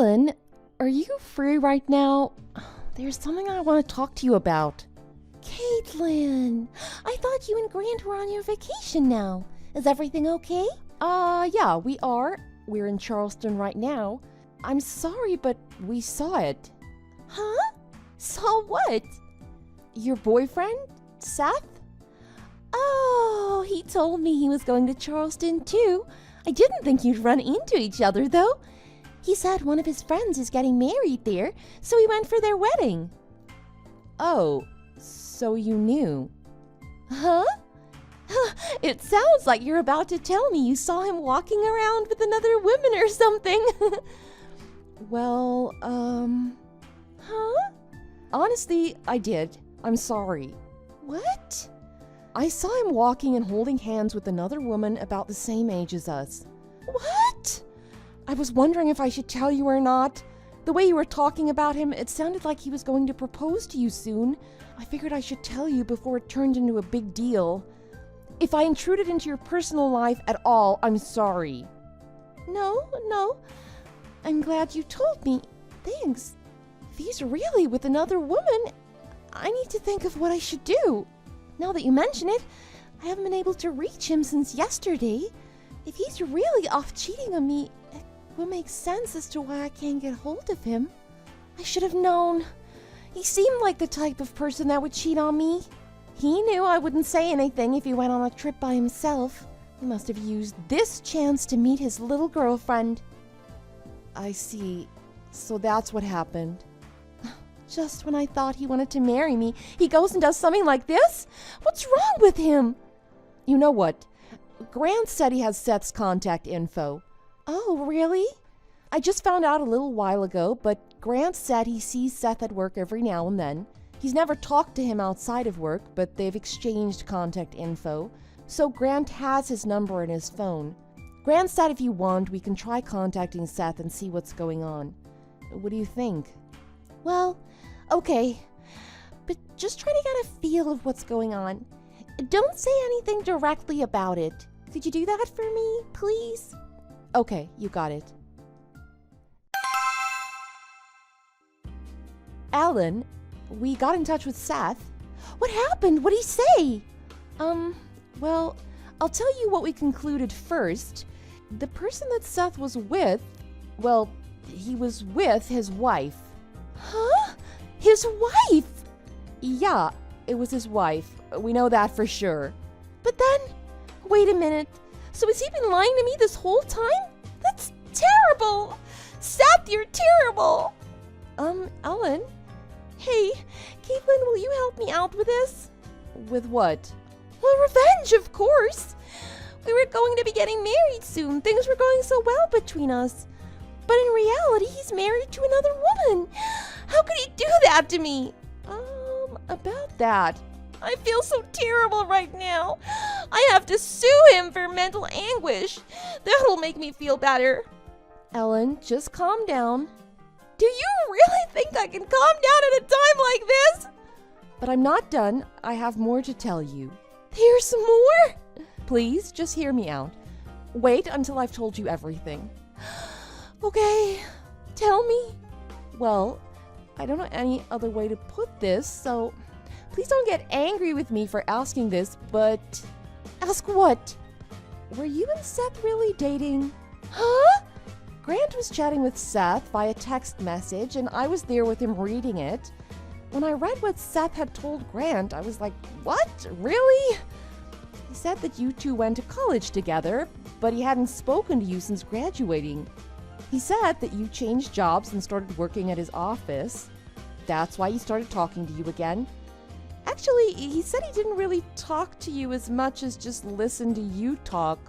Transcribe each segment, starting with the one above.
Alan, are you free right now? There's something I want to talk to you about. Caitlin, I thought you and Grant were on your vacation now. Is everything okay? Yeah, we are. We're in Charleston right now. I'm sorry, but we saw it. Huh? Saw what? Your boyfriend, Seth? Oh, he told me he was going to Charleston too. I didn't think you'd run into each other though. He said one of his friends is getting married there, so he went for their wedding. Oh, so you knew. Huh? It sounds like you're about to tell me you saw him walking around with another woman or something. Well, Huh? Honestly, I did. I'm sorry. What? I saw him walking and holding hands with another woman about the same age as us. What? I was wondering if I should tell you or not. The way you were talking about him, it sounded like he was going to propose to you soon. I figured I should tell you before it turned into a big deal. If I intruded into your personal life at all, I'm sorry. No. I'm glad you told me. Thanks. If he's really with another woman, I need to think of what I should do. Now that you mention it, I haven't been able to reach him since yesterday. If he's really off cheating on me, it will make sense as to why I can't get hold of him. I should have known. He seemed like the type of person that would cheat on me. He knew I wouldn't say anything if he went on a trip by himself. He must have used this chance to meet his little girlfriend. I see. So that's what happened. Just when I thought he wanted to marry me, he goes and does something like this? What's wrong with him? You know what? Grant said he has Seth's contact info. Oh, really? I just found out a little while ago, but Grant said he sees Seth at work every now and then. He's never talked to him outside of work, but they've exchanged contact info. So Grant has his number in his phone. Grant said if you want, we can try contacting Seth and see what's going on. What do you think? Well, okay. But just try to get a feel of what's going on. Don't say anything directly about it. Could you do that for me, please? Okay, you got it. Alan, we got in touch with Seth. What happened? What'd he say? Well, I'll tell you what we concluded first. The person that Seth was with, well, he was with his wife. Huh? His wife? Yeah, it was his wife. We know that for sure. But then, wait a minute. So has he been lying to me this whole time? That's terrible! Seth, you're terrible! Ellen? Hey, Caitlin, will you help me out with this? With what? Well, revenge, of course. We were going to be getting married soon. Things were going so well between us. But in reality, he's married to another woman. How could he do that to me? About that. I feel so terrible right now. I have to sue him for mental anguish. That'll make me feel better. Ellen, just calm down. Do you really think I can calm down at a time like this? But I'm not done. I have more to tell you. There's more? Please, just hear me out. Wait until I've told you everything. Okay, tell me. Well, I don't know any other way to put this, so please don't get angry with me for asking this, but... Ask what? Were you and Seth really dating? Huh? Grant was chatting with Seth via text message, and I was there with him reading it. When I read what Seth had told Grant, I was like, what? Really? He said that you two went to college together, but he hadn't spoken to you since graduating. He said that you changed jobs and started working at his office. That's why he started talking to you again. Actually, he said he didn't really talk to you as much as just listen to you talk.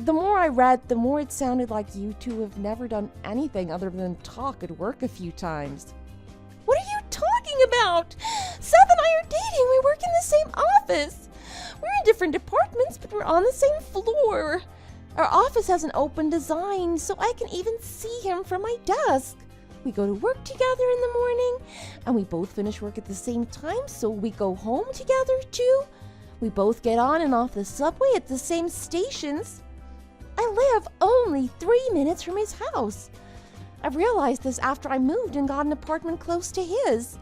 The more I read, the more it sounded like you two have never done anything other than talk at work a few times. What are you talking about? Seth and I are dating. We work in the same office. We're in different departments, but we're on the same floor. Our office has an open design, so I can even see him from my desk. We go to work together in the morning, and we both finish work at the same time, so we go home together too. We both get on and off the subway at the same stations. I live only 3 minutes from his house. I realized this after I moved and got an apartment close to his.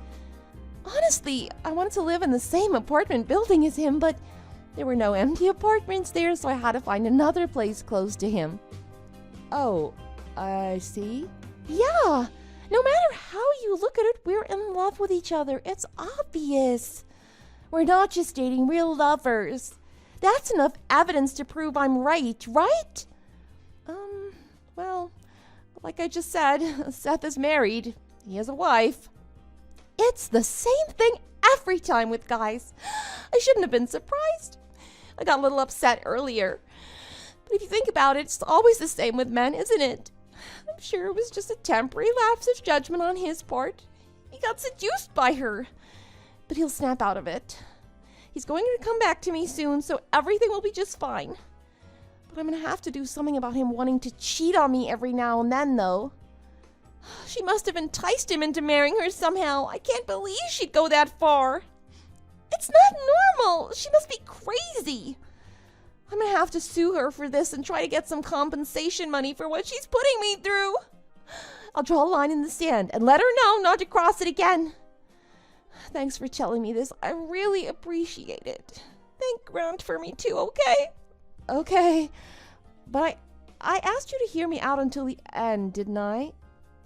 Honestly, I wanted to live in the same apartment building as him, but there were no empty apartments there, so I had to find another place close to him. Oh, I see. Yeah, no matter how you look at it, we're in love with each other. It's obvious. We're not just dating, we're lovers. That's enough evidence to prove I'm right, right? Well, like I just said, Seth is married. He has a wife. It's the same thing every time with guys. I shouldn't have been surprised. I got a little upset earlier. But if you think about it, it's always the same with men, isn't it? I'm sure it was just a temporary lapse of judgment on his part. He got seduced by her. But he'll snap out of it. He's going to come back to me soon, so everything will be just fine. But I'm going to have to do something about him wanting to cheat on me every now and then, though. She must have enticed him into marrying her somehow. I can't believe she'd go that far. It's not normal. She must be crazy. I'm going to have to sue her for this and try to get some compensation money for what she's putting me through. I'll draw a line in the sand and let her know not to cross it again. Thanks for telling me this. I really appreciate it. Thank Grant for me too, okay? Okay, but I asked you to hear me out until the end, didn't I?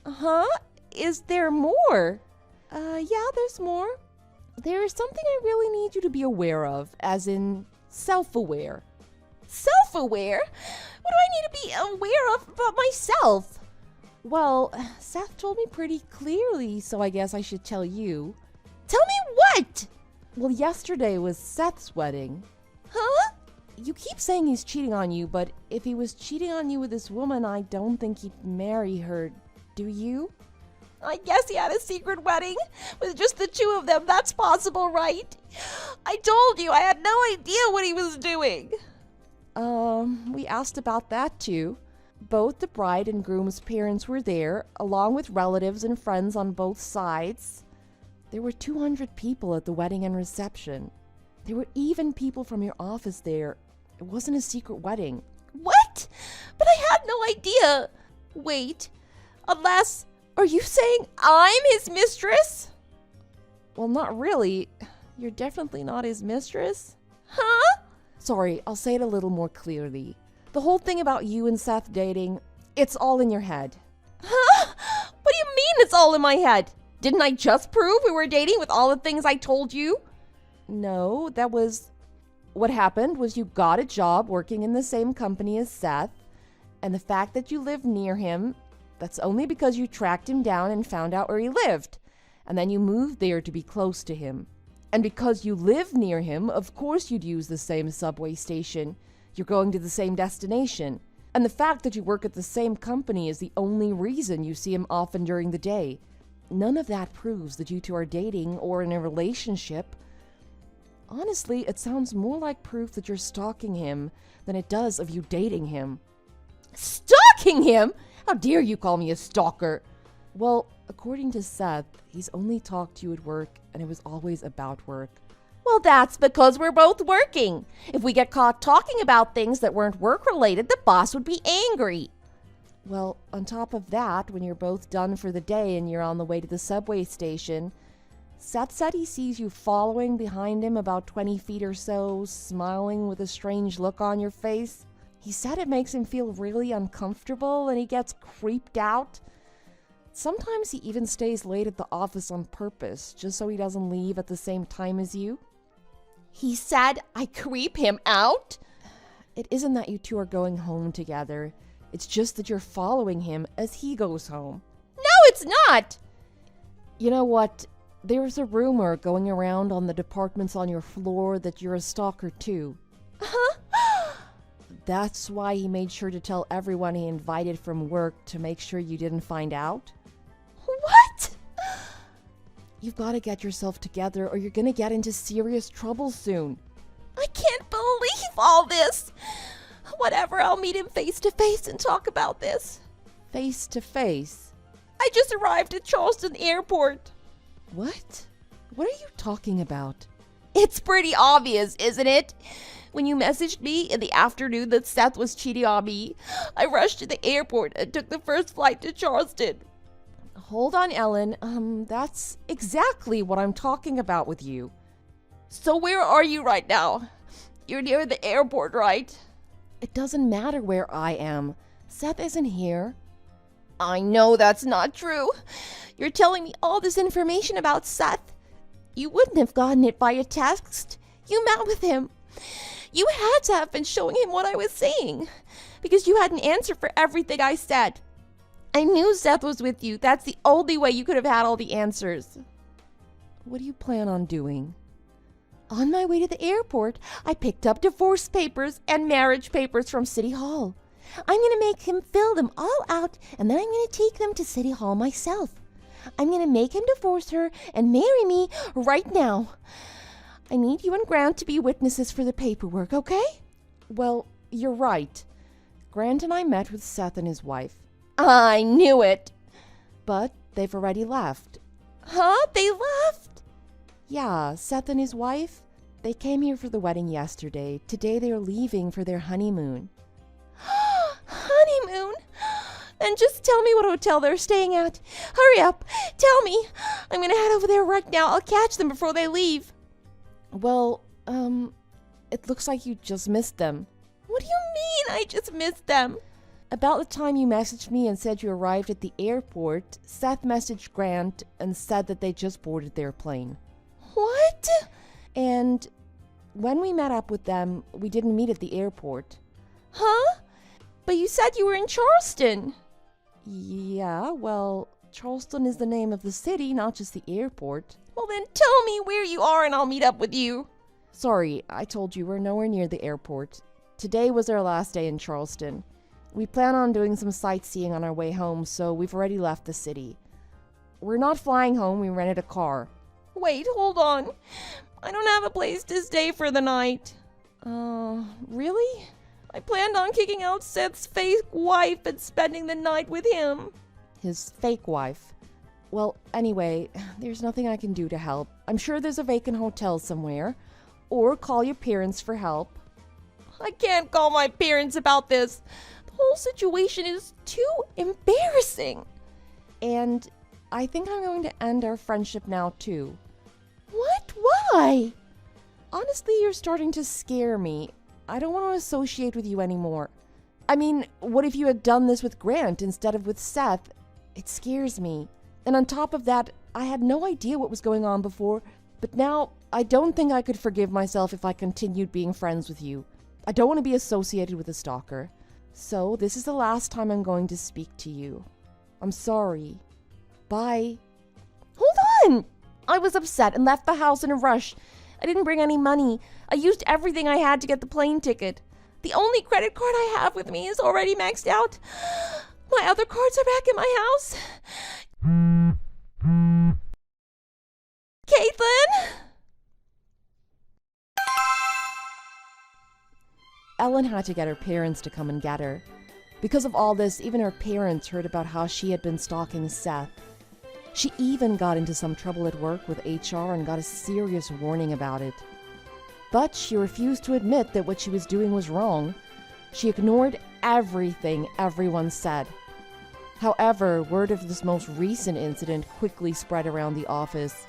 Huh? Is there more? Yeah, there's more. There's something I really need you to be aware of, as in self-aware. Self-aware? What do I need to be aware of about myself? Well, Seth told me pretty clearly, so I guess I should tell you. Tell me what? Well, yesterday was Seth's wedding. Huh? You keep saying he's cheating on you, but if he was cheating on you with this woman, I don't think he'd marry her. Do you? I guess he had a secret wedding with just the two of them. That's possible, right? I told you I had no idea what he was doing. We asked about that too. Both the bride and groom's parents were there, along with relatives and friends on both sides. There were 200 people at the wedding and reception. There were even people from your office there. It wasn't a secret wedding. What? But I had no idea. Wait, unless, are you saying I'm his mistress? Well, not really. You're definitely not his mistress. Huh? Sorry, I'll say it a little more clearly. The whole thing about you and Seth dating, it's all in your head. Huh? What do you mean it's all in my head? Didn't I just prove we were dating with all the things I told you? No, what happened was you got a job working in the same company as Seth, and the fact that you lived near him, that's only because you tracked him down and found out where he lived, and then you moved there to be close to him. And because you live near him, of course you'd use the same subway station. You're going to the same destination. And the fact that you work at the same company is the only reason you see him often during the day. None of that proves that you two are dating or in a relationship. Honestly, it sounds more like proof that you're stalking him than it does of you dating him. Stalking him? How dare you call me a stalker? Well, according to Seth, he's only talked to you at work, and it was always about work. Well, that's because we're both working. If we get caught talking about things that weren't work-related, the boss would be angry. Well, on top of that, when you're both done for the day and you're on the way to the subway station, Seth said he sees you following behind him about 20 feet or so, smiling with a strange look on your face. He said it makes him feel really uncomfortable and he gets creeped out. Sometimes he even stays late at the office on purpose, just so he doesn't leave at the same time as you. He said I creep him out? It isn't that you two are going home together. It's just that you're following him as he goes home. No, it's not! You know what? There's a rumor going around on the departments on your floor that you're a stalker too. Huh? That's why he made sure to tell everyone he invited from work to make sure you didn't find out. What? You've got to get yourself together or you're going to get into serious trouble soon. I can't believe all this. Whatever, I'll meet him face to face and talk about this. Face to face? I just arrived at Charleston Airport. What? What are you talking about? It's pretty obvious, isn't it? When you messaged me in the afternoon that Seth was cheating on me, I rushed to the airport and took the first flight to Charleston. Hold on, Ellen. That's exactly what I'm talking about with you. So where are you right now? You're near the airport, right? It doesn't matter where I am. Seth isn't here. I know that's not true. You're telling me all this information about Seth. You wouldn't have gotten it via text. You met with him. You had to have been showing him what I was saying, because you had an answer for everything I said. I knew Seth was with you. That's the only way you could have had all the answers. What do you plan on doing? On my way to the airport, I picked up divorce papers and marriage papers from City Hall. I'm going to make him fill them all out, and then I'm going to take them to City Hall myself. I'm going to make him divorce her and marry me right now. I need you and Grant to be witnesses for the paperwork, okay? Well, you're right. Grant and I met with Seth and his wife. I knew it. But they've already left. Huh? They left? Yeah, Seth and his wife. They came here for the wedding yesterday. Today they're leaving for their honeymoon. Honeymoon? Then just tell me what hotel they're staying at. Hurry up. Tell me. I'm going to head over there right now. I'll catch them before they leave. Well, it looks like you just missed them. What do you mean I just missed them? About the time you messaged me and said you arrived at the airport, Seth messaged Grant and said that they just boarded their plane. What? And when we met up with them, we didn't meet at the airport. Huh? But you said you were in Charleston. Yeah, well, Charleston is the name of the city, not just the airport. Well, then tell me where you are and I'll meet up with you. Sorry, I told you we're nowhere near the airport. Today was our last day in Charleston. We plan on doing some sightseeing on our way home, so we've already left the city. We're not flying home, we rented a car. Wait, hold on. I don't have a place to stay for the night. Really? I planned on kicking out Seth's fake wife and spending the night with him. His fake wife. Well, anyway, there's nothing I can do to help. I'm sure there's a vacant hotel somewhere. Or call your parents for help. I can't call my parents about this. The whole situation is too embarrassing. And I think I'm going to end our friendship now, too. What? Why? Honestly, you're starting to scare me. I don't want to associate with you anymore. I mean, what if you had done this with Grant instead of with Seth? It scares me. And on top of that, I had no idea what was going on before, but now I don't think I could forgive myself if I continued being friends with you. I don't want to be associated with a stalker. So this is the last time I'm going to speak to you. I'm sorry. Bye. Hold on! I was upset and left the house in a rush. I didn't bring any money. I used everything I had to get the plane ticket. The only credit card I have with me is already maxed out. My other cards are back in my house. Caitlin? Ellen had to get her parents to come and get her. Because of all this, even her parents heard about how she had been stalking Seth. She even got into some trouble at work with HR and got a serious warning about it. But she refused to admit that what she was doing was wrong. She ignored everything everyone said. However, word of this most recent incident quickly spread around the office.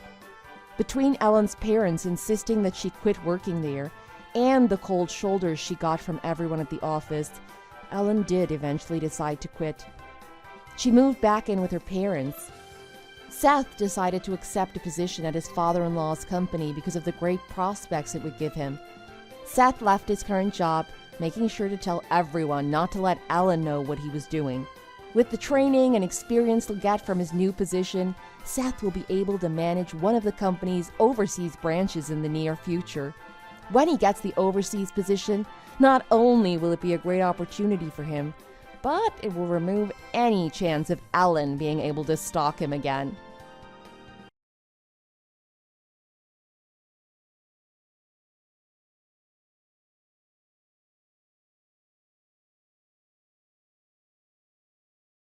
Between Ellen's parents insisting that she quit working there and the cold shoulders she got from everyone at the office, Ellen did eventually decide to quit. She moved back in with her parents. Seth decided to accept a position at his father-in-law's company because of the great prospects it would give him. Seth left his current job, making sure to tell everyone not to let Ellen know what he was doing. With the training and experience he'll get from his new position, Seth will be able to manage one of the company's overseas branches in the near future. When he gets the overseas position, not only will it be a great opportunity for him, but it will remove any chance of Ellen being able to stalk him again.